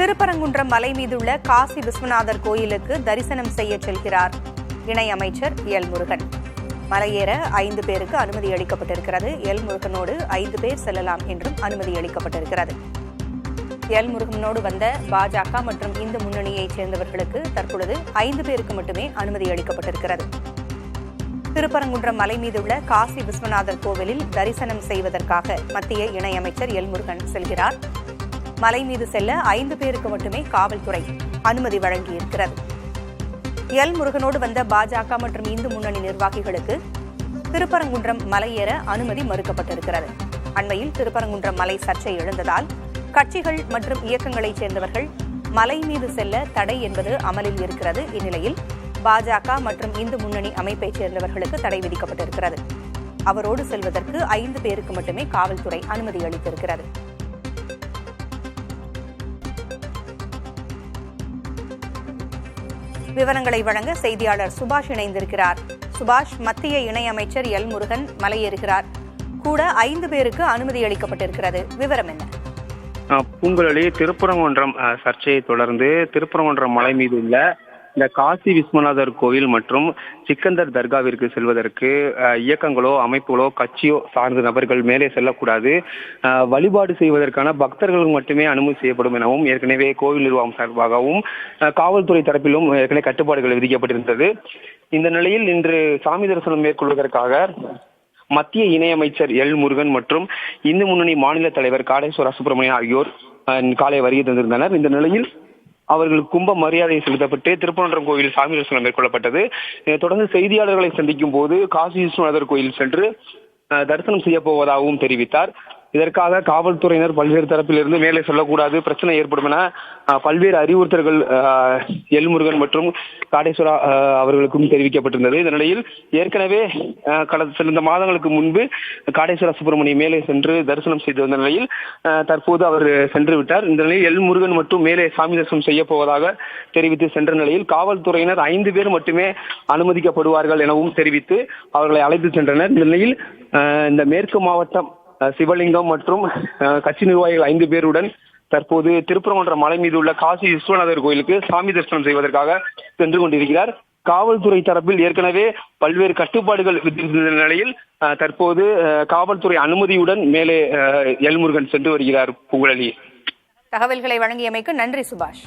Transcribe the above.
திருப்பரங்குன்றம் மலை மீதுள்ள காசி விஸ்வநாதர் கோயிலுக்கு தரிசனம் செய்ய செல்கிறார் இணையமைச்சர் எல் முருகன். மலையேற 5 பேருக்கு அனுமதி அளிக்கப்பட்டிருக்கிறது. எல் முருகனோடு 5 பேர் செல்லலாம் என்றும் அனுமதி அளிக்கப்பட்டிருக்கிறது. எல் முருகனோடு வந்த பாஜக மற்றும் இந்து முன்னணியைச் சேர்ந்தவர்களுக்கு தற்பொழுது 5 பேருக்கு மட்டுமே அனுமதி அளிக்கப்பட்டிருக்கிறது. திருப்பரங்குன்றம் மலை மீதுள்ள காசி விஸ்வநாதர் கோவிலில் தரிசனம் செய்வதற்காக மத்திய இணையமைச்சர் எல் முருகன் செல்கிறார். மலை மீது செல்ல 5 பேருக்கு மட்டுமே காவல்துறை அனுமதி வழங்கியிருக்கிறது. எல் முருகனோடு வந்த பாஜக மற்றும் இந்து முன்னணி நிர்வாகிகளுக்கு திருப்பரங்குன்றம் மலையேற அனுமதி மறுக்கப்பட்டிருக்கிறது. அண்மையில் திருப்பரங்குன்றம் மலை சர்ச்சை எழுந்ததால் கட்சிகள் மற்றும் இயக்கங்களைச் சேர்ந்தவர்கள் மலை மீது செல்ல தடை என்பது அமலில் இருக்கிறது. இந்நிலையில் பாஜக மற்றும் இந்து முன்னணி அமைப்பைச் சேர்ந்தவர்களுக்கு தடை விதிக்கப்பட்டிருக்கிறது. அவரோடு செல்வதற்கு 5 பேருக்கு மட்டுமே காவல்துறை அனுமதி அளித்திருக்கிறது. விவரங்களை வழங்க செய்தியாளர் சுபாஷ் இணைந்திருக்கிறார். சுபாஷ், மத்திய இணையமைச்சர் எல் முருகன் மலையேறுகிறார். கூட 5 பேருக்கு அனுமதி அளிக்கப்பட்டிருக்கிறது. விவரம் என்ன? பூங்குழலி, திருப்பரங்குன்றம் சர்ச்சையை தொடர்ந்து திருப்பரங்குன்றம் மலை மீது உள்ள இந்த காசி விஸ்வநாதர் கோவில் மற்றும் சிக்கந்தர் தர்காவிற்கு செல்வதற்கு இயக்கங்களோ அமைப்புகளோ கட்சியோ சார்ந்த நபர்கள் மேலே செல்லக்கூடாது. வழிபாடு செய்வதற்கான பக்தர்களுக்கு மட்டுமே அனுமதி செய்யப்படும் எனவும் ஏற்கனவே கோவில் நிர்வாகம் சார்பாகவும் காவல்துறை தரப்பிலும் ஏற்கனவே கட்டுப்பாடுகள் விதிக்கப்பட்டிருந்தது. இந்த நிலையில் இன்று சாமி தரிசனம் மேற்கொள்வதற்காக மத்திய இணையமைச்சர் எல் முருகன் மற்றும் இந்து முன்னணி மாநில தலைவர் காடேஸ்வர சுப்பிரமணியன் ஆகியோர் காலை வருகை தந்திருந்தனர். இந்த நிலையில் அவர்களுக்கு கும்ப மரியாதை செலுத்தப்பட்டு திருப்பரங்குன்றம் கோயில் சாமி தரிசனம் மேற்கொள்ளப்பட்டது. தொடர்ந்து செய்தியாளர்களை சந்திக்கும் போது காசி விஸ்வநாதர் கோயில் சென்று தரிசனம் செய்ய போவதாகவும் தெரிவித்தார். இதற்காக காவல்துறையினர் பல்வேறு தரப்பிலிருந்து மேலே சொல்லக்கூடாது, பிரச்சனை ஏற்படும் என பல்வேறு அறிவுறுத்தல்கள் எல் முருகன் மற்றும் காடேஸ்வரா அவர்களுக்கும் தெரிவிக்கப்பட்டிருந்தது. இந்த நிலையில் ஏற்கனவே கடந்த மாதங்களுக்கு முன்பு காடேஸ்வர சுப்பிரமணியம் மேலே சென்று தரிசனம் செய்து வந்த நிலையில் தற்போது அவர் சென்று விட்டார். இந்த நிலையில் எல் முருகன் மற்றும் மேலே சாமி தரிசனம் செய்ய போவதாக தெரிவித்து சென்ற நிலையில் காவல்துறையினர் 5 பேர் மட்டுமே அனுமதிக்கப்படுவார்கள் எனவும் தெரிவித்து அவர்களை அழைத்து சென்றனர். இந்த நிலையில் இந்த மேற்கு மாவட்டம் சிவலிங்கம் மற்றும் கட்சி நிர்வாகிகள் 5 பேருடன் தற்போது திருப்பரங்குன்றம் மலை மீது உள்ள காசி விஸ்வநாதர் கோயிலுக்கு சாமி தரிசனம் செய்வதற்காக சென்று கொண்டிருக்கிறார். காவல்துறை தரப்பில் ஏற்கனவே பல்வேறு கட்டுப்பாடுகள் விதித்திருந்த நிலையில் தற்போது காவல்துறை அனுமதியுடன் மேலே எல் முருகன் சென்று வருகிறார். புகழலி, தகவல்களை வழங்கியமைக்கு நன்றி சுபாஷ்.